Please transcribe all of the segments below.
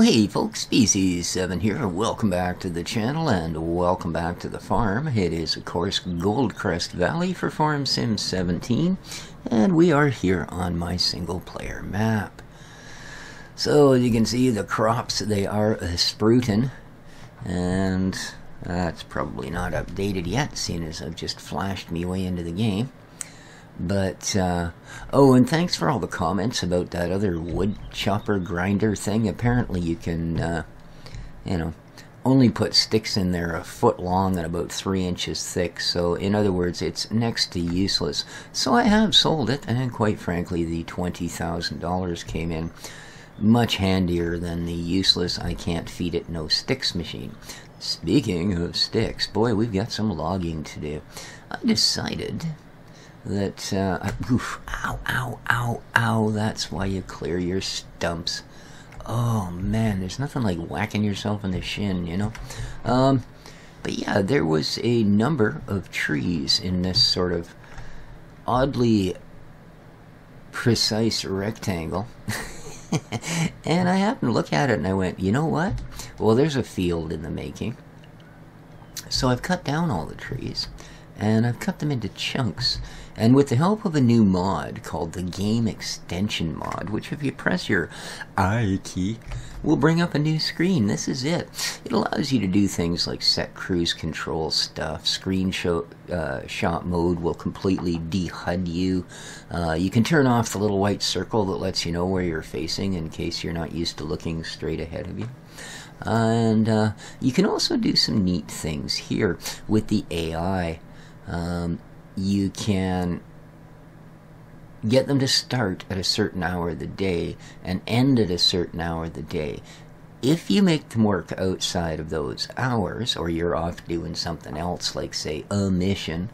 Hey folks, Species 7 here. Welcome back to the channel and welcome back to the farm. It is of course Goldcrest Valley for Farm Sim 17 and we are here on my single player map. So as you can see, the crops, they are sprouting, and that's probably not updated yet, seeing as I've just flashed me way into the game. But, oh, and thanks for all the comments about that other wood chopper grinder thing. Apparently you can, only put sticks in there a foot long and about 3 inches thick. So, in other words, it's next to useless. So I have sold it, and quite frankly, the $20,000 came in much handier than the useless I can't feed it no sticks machine. Speaking of sticks, boy, we've got some logging to do. I decided that, ow, that's why you clear your stumps. Oh man, there's nothing like whacking yourself in the shin, you know. But yeah, there was a number of trees in this sort of oddly precise rectangle. And I happened to look at it and I went, you know what? Well, there's a field in the making. So I've cut down all the trees and I've cut them into chunks. And with the help of a new mod called the Game Extension mod, which if you press your I key, will bring up a new screen. This is it. It allows you to do things like set cruise control stuff. Screenshot mode will completely de-HUD you. You can turn off the little white circle that lets you know where you're facing in case you're not used to looking straight ahead of you. And you can also do some neat things here with the AI. You can get them to start at a certain hour of the day and end at a certain hour of the day. If you make them work outside of those hours, or you're off doing something else, like say a mission,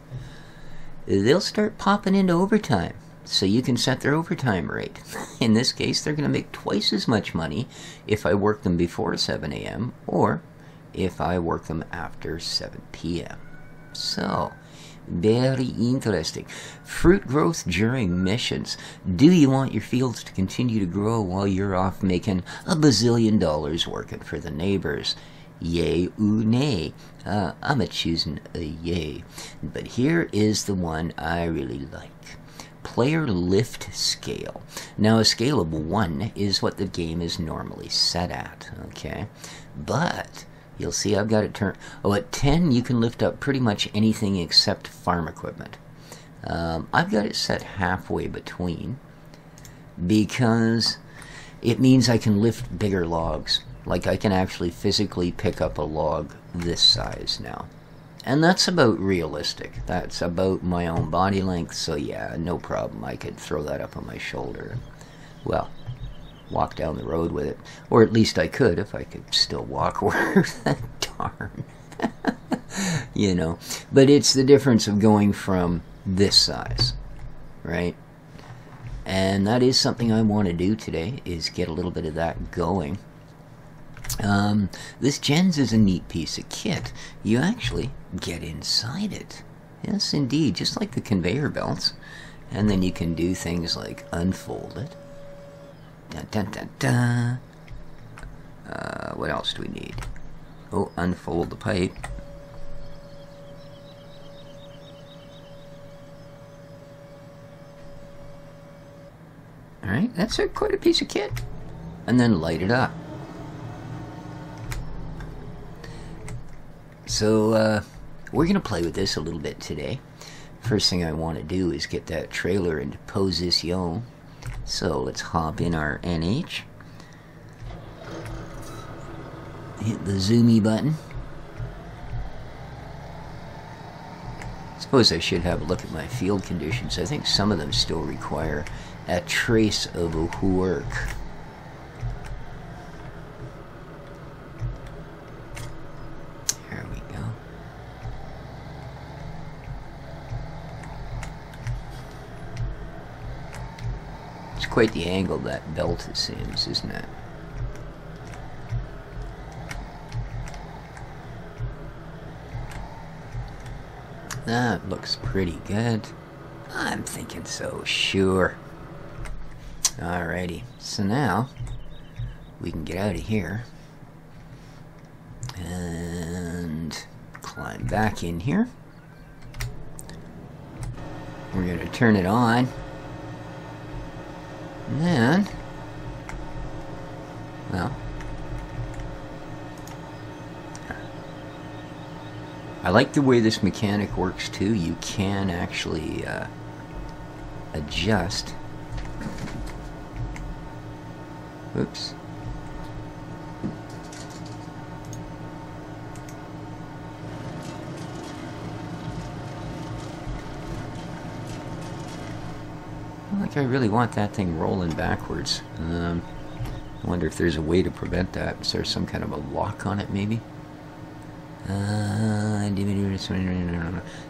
they'll start popping into overtime. So you can set their overtime rate. In this case, they're going to make twice as much money if I work them before 7 a.m. or if I work them after 7 p.m. So, very interesting. Fruit growth during missions. Do you want your fields to continue to grow while you're off making a bazillion dollars working for the neighbors? Yay or nay? I'm a-choosing a yay. But here is the one I really like. Player lift scale. Now a scale of 1 is what the game is normally set at, okay? But you'll see I've got it turned. Oh, at 10 you can lift up pretty much anything except farm equipment. I've got it set halfway between because it means I can lift bigger logs. Like I can actually physically pick up a log this size now. And that's about realistic. That's about my own body length, so yeah, no problem. I could throw that up on my shoulder and, well, walk down the road with it. Or at least I could if I could still walk worth. Darn. You know. But it's the difference of going from this size, right? And that is something I want to do today, is get a little bit of that going. This Gens is a neat piece of kit. You actually get inside it. Yes, indeed, just like the conveyor belts. And then you can do things like unfold it. Dun, dun, dun, dun. What else do we need? Oh, unfold the pipe. Alright, that's quite a piece of kit. And then light it up. So, we're going to play with this a little bit today. First thing I want to do is get that trailer into position. So, let's hop in our NH. Hit the zoomy button. Suppose I should have a look at my field conditions. I think some of them still require a trace of work. Quite the angle that belt assumes, isn't it? That looks pretty good. I'm thinking so, sure. Alrighty, so now we can get out of here and climb back in here. We're going to turn it on, and then, well, I like the way this mechanic works too. You can actually adjust. Oops. Like I really want that thing rolling backwards. I wonder if there's a way to prevent that. Is there some kind of a lock on it, maybe?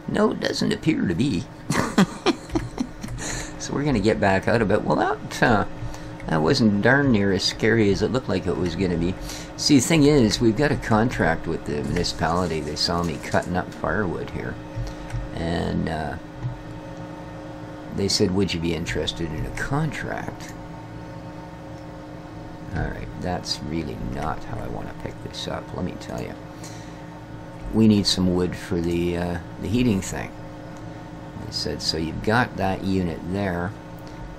No, it doesn't appear to be. So we're going to get back out of it. Well, that wasn't darn near as scary as it looked like it was going to be. See, the thing is, we've got a contract with the municipality. They saw me cutting up firewood here. And they said, would you be interested in a contract? Alright, that's really not how I want to pick this up, let me tell you. We need some wood for the heating thing. They said, so you've got that unit there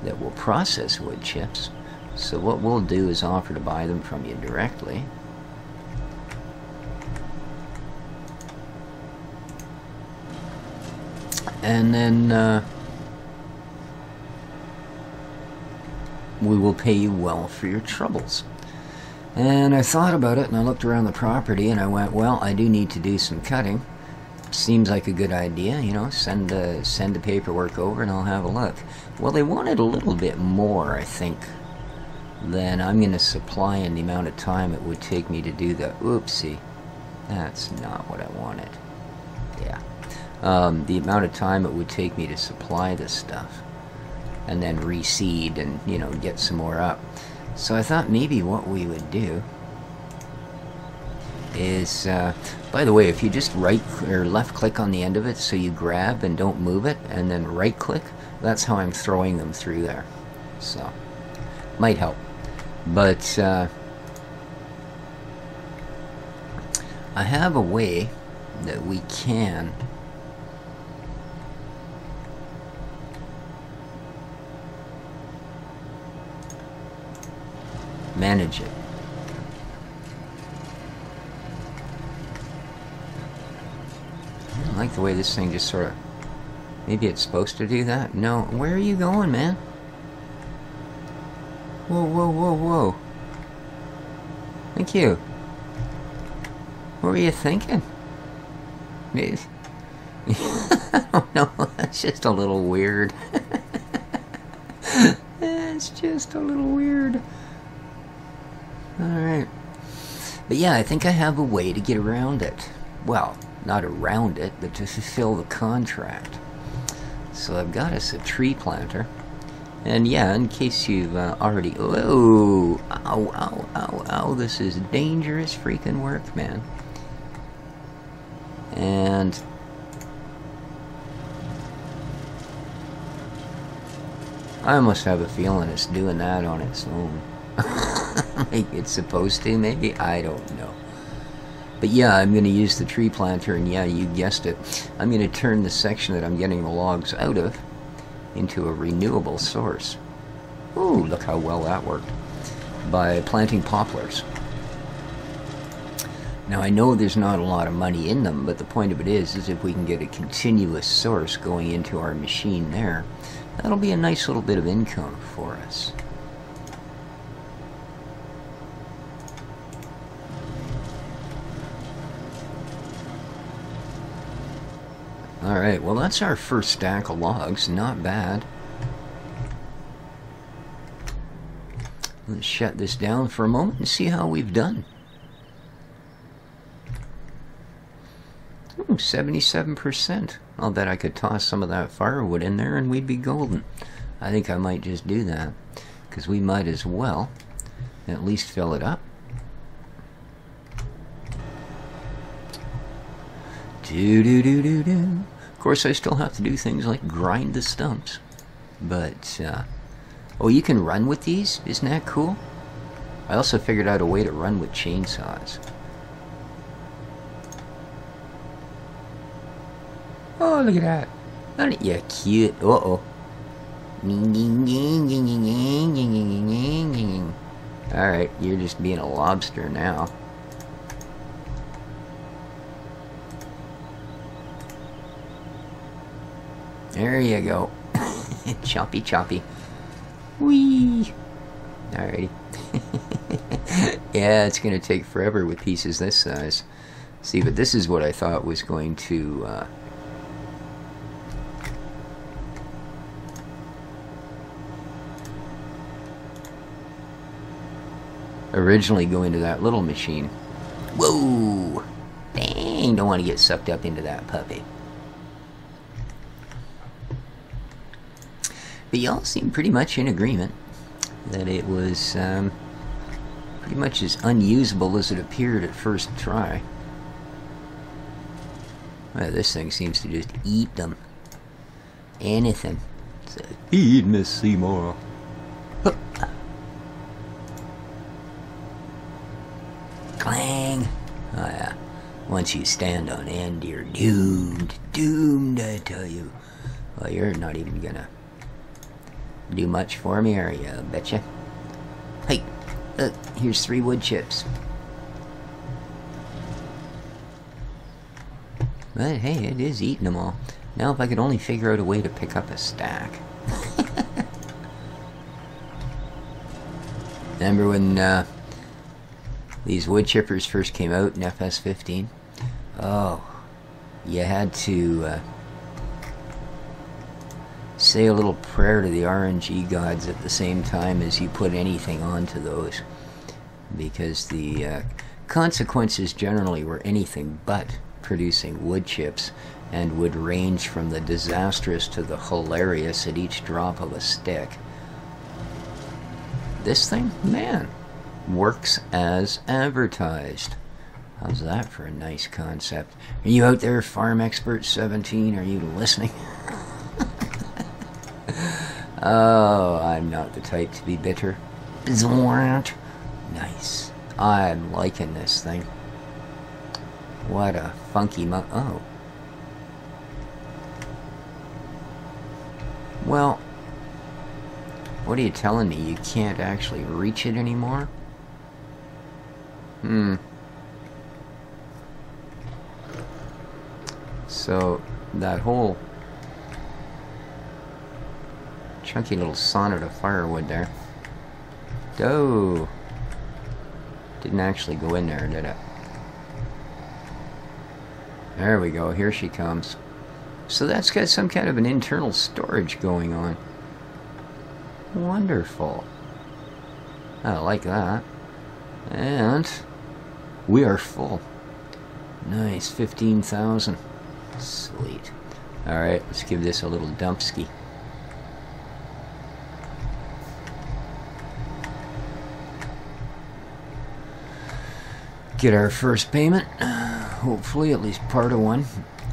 that will process wood chips. So what we'll do is offer to buy them from you directly. And then we will pay you well for your troubles. And I thought about it, and I looked around the property, and I went, well, I do need to do some cutting. Seems like a good idea, you know, send the paperwork over and I'll have a look. Well, they wanted a little bit more, I think, than I'm going to supply in the amount of time it would take me to do the, oopsie, that's not what I wanted. Yeah. The amount of time it would take me to supply this stuff and then reseed and, you know, get some more up. So I thought maybe what we would do is, by the way, if you just right or left click on the end of it, so you grab and don't move it, and then right click, that's how I'm throwing them through there. So, might help. But I have a way that we can manage it. I don't like the way this thing just sort of... Maybe it's supposed to do that? No. Where are you going, man? Whoa, whoa, whoa, whoa. Thank you. What were you thinking? I don't know. That's just a little weird. It's just a little weird. Alright. But yeah, I think I have a way to get around it. Well, not around it, but to fulfill the contract. So I've got us a tree planter. And yeah, in case you've already... Oh! Ow, ow, ow, ow. This is dangerous freaking work, man. And... I almost have a feeling it's doing that on its own. Like it's supposed to, maybe? I don't know. But yeah, I'm going to use the tree planter, and yeah, you guessed it. I'm going to turn the section that I'm getting the logs out of into a renewable source. Ooh, look how well that worked. By planting poplars. Now, I know there's not a lot of money in them, but the point of it is if we can get a continuous source going into our machine there, that'll be a nice little bit of income for us. Alright, well that's our first stack of logs, not bad. Let's shut this down for a moment and see how we've done. 77%. I'll bet I could toss some of that firewood in there and we'd be golden. I think I might just do that, because we might as well at least fill it up. Do-do-do-do-do. Of course, I still have to do things like grind the stumps. But, oh, you can run with these? Isn't that cool? I also figured out a way to run with chainsaws. Oh, look at that. Aren't you cute? Uh-oh. Alright, you're just being a lobster now. There you go. Choppy choppy. Whee! Alrighty. Yeah, it's gonna take forever with pieces this size. See, but this is what I thought was going to originally go into that little machine. Whoa! Dang, don't want to get sucked up into that puppy. But y'all seem pretty much in agreement that it was pretty much as unusable as it appeared at first try. Well, this thing seems to just eat them. Anything. So, eat Miss Seymour. Hup. Clang. Oh yeah. Once you stand on end, you're doomed. Doomed, I tell you. Well, you're not even gonna do much for me, are you? I betcha. Hey, here's 3 wood chips. But hey, it is eating them all. Now if I could only figure out a way to pick up a stack. Remember when these wood chippers first came out in FS15? Oh, you had to say a little prayer to the RNG gods at the same time as you put anything onto those, because the consequences generally were anything but producing wood chips, and would range from the disastrous to the hilarious at each drop of a stick. This thing, man, works as advertised. How's that for a nice concept? Are you out there, Farm Expert 17? Are you listening? Oh, I'm not the type to be bitter. Nice. I'm liking this thing. What a funky oh. Well, what are you telling me? You can't actually reach it anymore? So, that whole chunky little sonnet of firewood there. Oh! Didn't actually go in there, did it? There we go, here she comes. So that's got some kind of an internal storage going on. Wonderful. I like that. And we are full. Nice, 15,000. Sweet. Alright, let's give this a little dumpski. Get our first payment. Hopefully, at least part of one.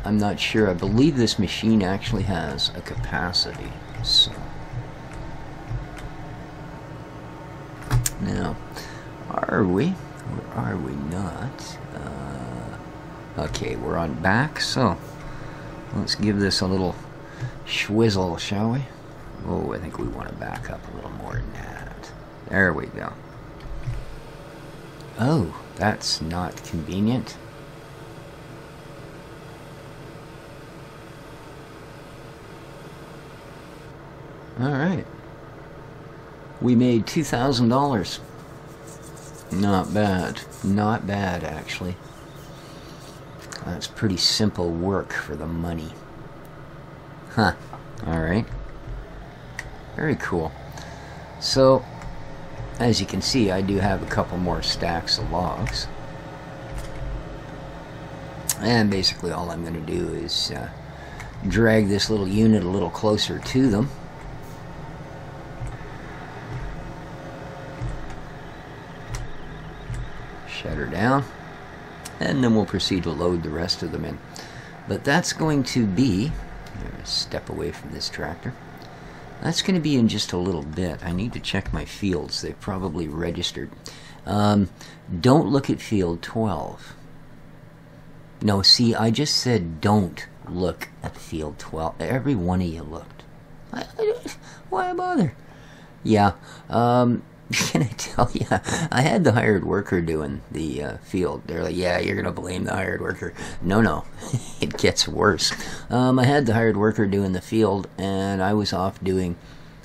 I'm not sure. I believe this machine actually has a capacity. So now, are we? Or are we not? Okay, we're on back, so let's give this a little schwizzle, shall we? Oh, I think we want to back up a little more than that. There we go. Oh, that's not convenient. Alright. We made $2,000. Not bad. Not bad, actually. That's pretty simple work for the money. Huh. Alright. Very cool. So, as you can see, I do have a couple more stacks of logs. And basically all I'm going to do is drag this little unit a little closer to them. Shut her down. And then we'll proceed to load the rest of them in. But that's going to be... I'm going to step away from this tractor. That's going to be in just a little bit. I need to check my fields. They've probably registered. Don't look at field 12. No, see, I just said don't look at field 12. Every one of you looked. Why bother? Yeah, can I tell you, I had the hired worker doing the field. They're like, yeah, you're going to blame the hired worker. No, it gets worse. I had the hired worker doing the field, and I was off doing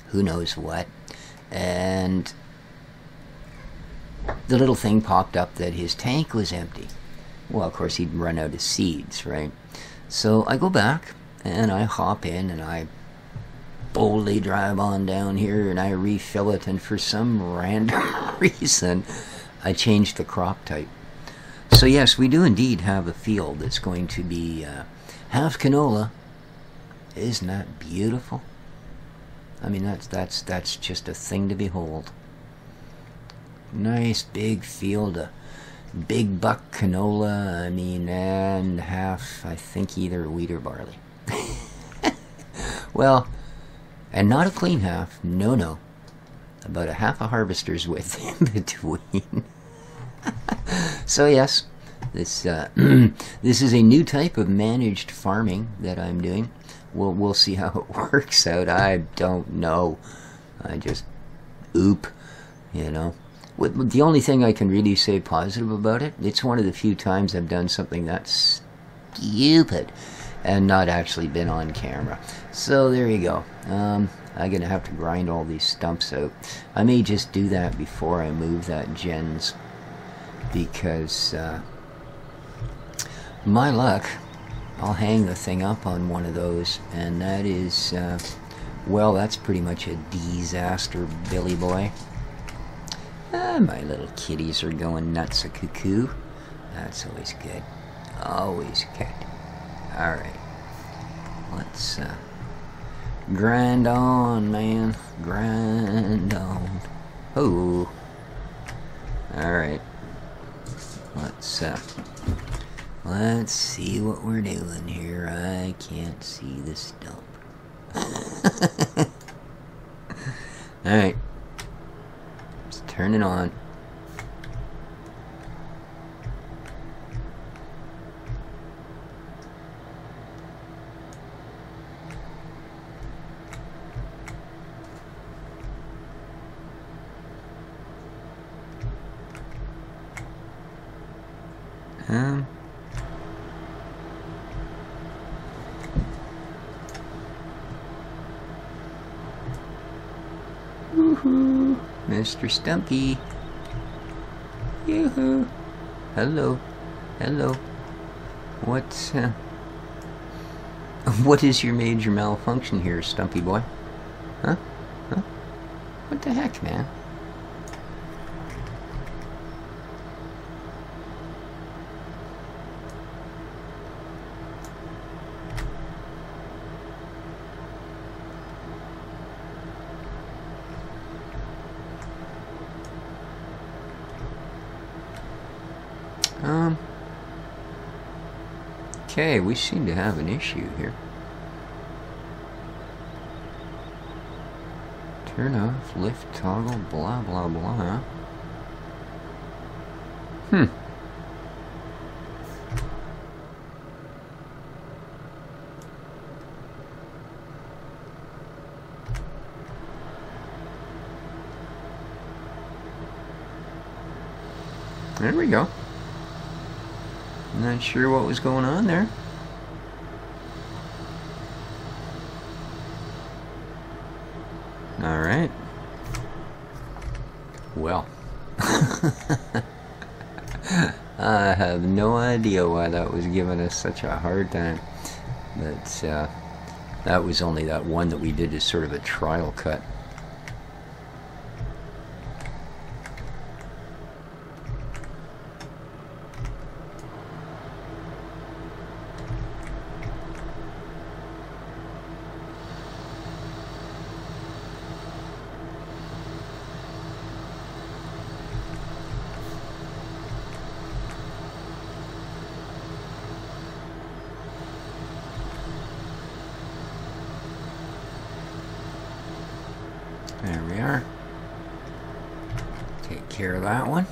who knows what. And the little thing popped up that his tank was empty. Well, of course, he'd run out of seeds, right? So I go back, and I hop in, and I boldly drive on down here, and I refill it, and for some random reason, I changed the crop type. So yes, we do indeed have a field that's going to be half canola. Isn't that beautiful? I mean, that's just a thing to behold. Nice big field of big buck canola, I mean, and half, I think, either wheat or barley. Well, and not a clean half, no. About a half a harvester's width in between. So yes, this this is a new type of managed farming that I'm doing. We'll see how it works out. I don't know. I just oop, you know. The only thing I can really say positive about it, it's one of the few times I've done something that's stupid and not actually been on camera. So there you go. I'm going to have to grind all these stumps out. I may just do that before I move that gens, because my luck, I'll hang the thing up on one of those, and that is, well, that's pretty much a disaster, Billy boy. My little kitties are going nuts a cuckoo. That's always good. Always good. Alright. Let's grind on, man. Grind on. Oh. Alright. Let's see what we're doing here. I can't see the stump. Alright. Let's turn it on. Woohoo! Mr. Stumpy. Yoo-hoo. Hello. Hello. What's, what is your major malfunction here, Stumpy boy? Huh? Huh? What the heck, man? Okay, we seem to have an issue here. Turn off, lift, toggle, blah, blah, blah. There we go. Not sure what was going on there. Alright. Well. I have no idea why that was giving us such a hard time. But that was only that one that we did as sort of a trial cut. There we are. Take care of that one.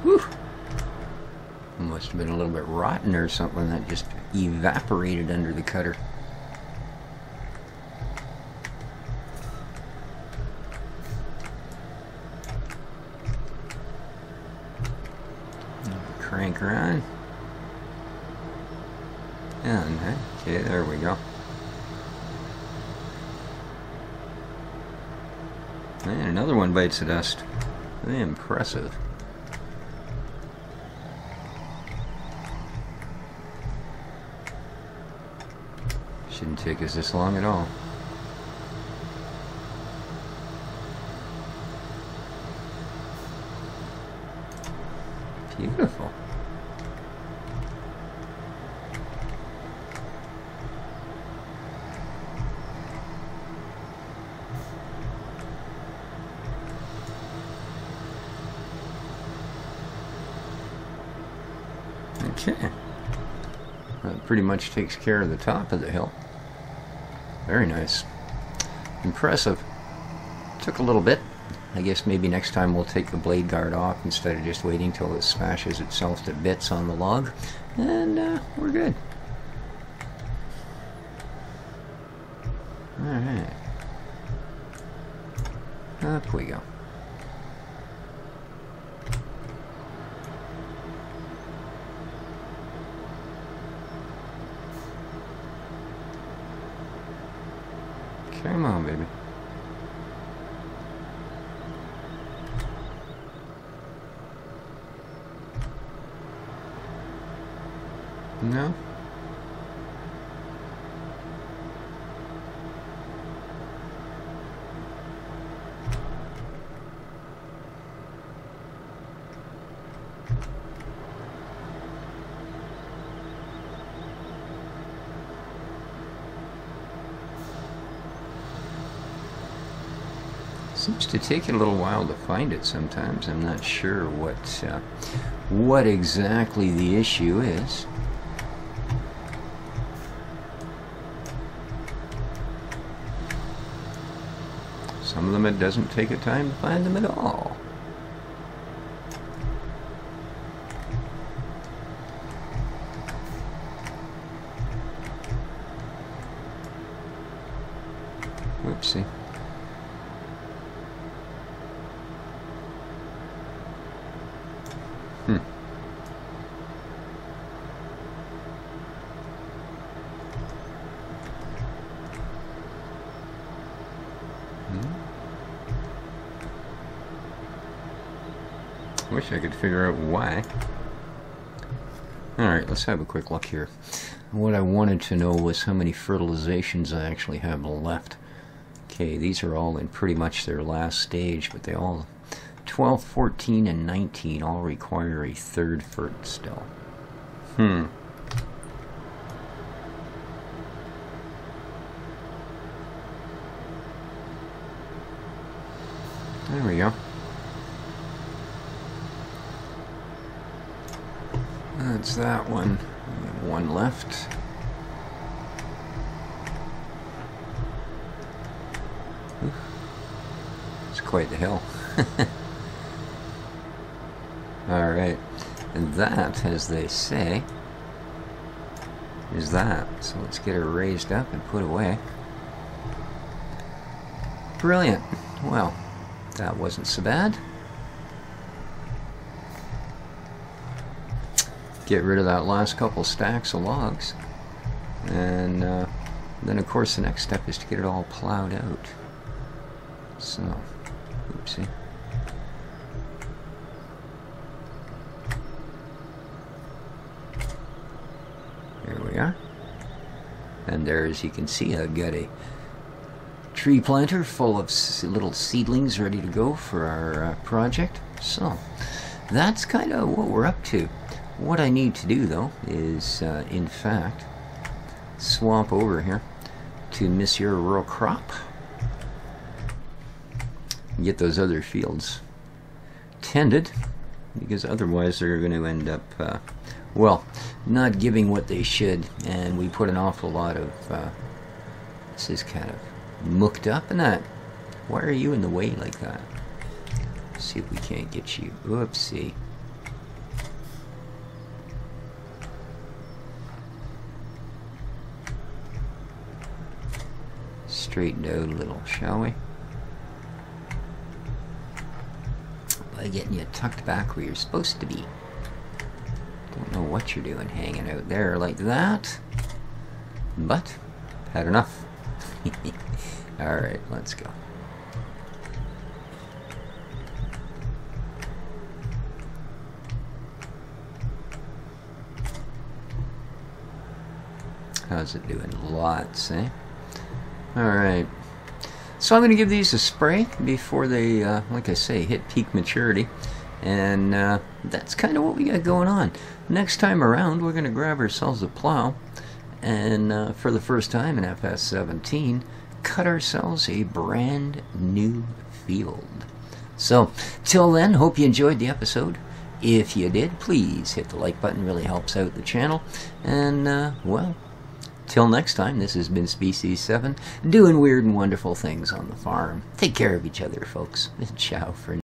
Whew. Must have been a little bit rotten or something that just evaporated under the cutter. Crank her on. And okay, there we go. And another one bites the dust. Very impressive. Shouldn't take us this long at all. Beautiful. Okay. That pretty much takes care of the top of the hill. Very nice. Impressive. Took a little bit. I guess maybe next time we'll take the blade guard off instead of just waiting till it smashes itself to bits on the log. And we're good. Alright. Up we go. Come on, baby. No? Seems to take it a little while to find it sometimes. I'm not sure what exactly the issue is. Some of them it doesn't take a time to find them at all. Whoopsie. Wish I could figure out why. Alright, let's have a quick look here. What I wanted to know was how many fertilizations I actually have left. Okay, these are all in pretty much their last stage, but they all 12, 14, and 19 all require a third fert still. There we go. That's that one. We have one left. Oof. It's quite the hill. Alright. And that, as they say, is that. So let's get her raised up and put away. Brilliant. Well, that wasn't so bad. Get rid of that last couple stacks of logs, and then of course the next step is to get it all plowed out. So, oopsie. Here we are. And there, as you can see, I've got a tree planter full of little seedlings ready to go for our project. So, that's kind of what we're up to. What I need to do, though, is, in fact, swap over here to Monsieur Rural Crop and get those other fields tended, because otherwise they're going to end up, well, not giving what they should, and we put an awful lot of, this is kind of mucked up and that. Why are you in the way like that? Let's see if we can't get you. Oopsie. straightened out a little, shall we? By getting you tucked back where you're supposed to be. Don't know what you're doing hanging out there like that, but had enough. Alright, let's go. How's it doing? Lots, eh? Alright. So I'm going to give these a spray before they, like I say, hit peak maturity. And that's kind of what we got going on. Next time around, we're going to grab ourselves a plow. And for the first time in FS17, cut ourselves a brand new field. So, till then, hope you enjoyed the episode. If you did, please hit the like button. Really helps out the channel. And, well, till next time, this has been Species 7, doing weird and wonderful things on the farm. Take care of each other, folks. Ciao for now.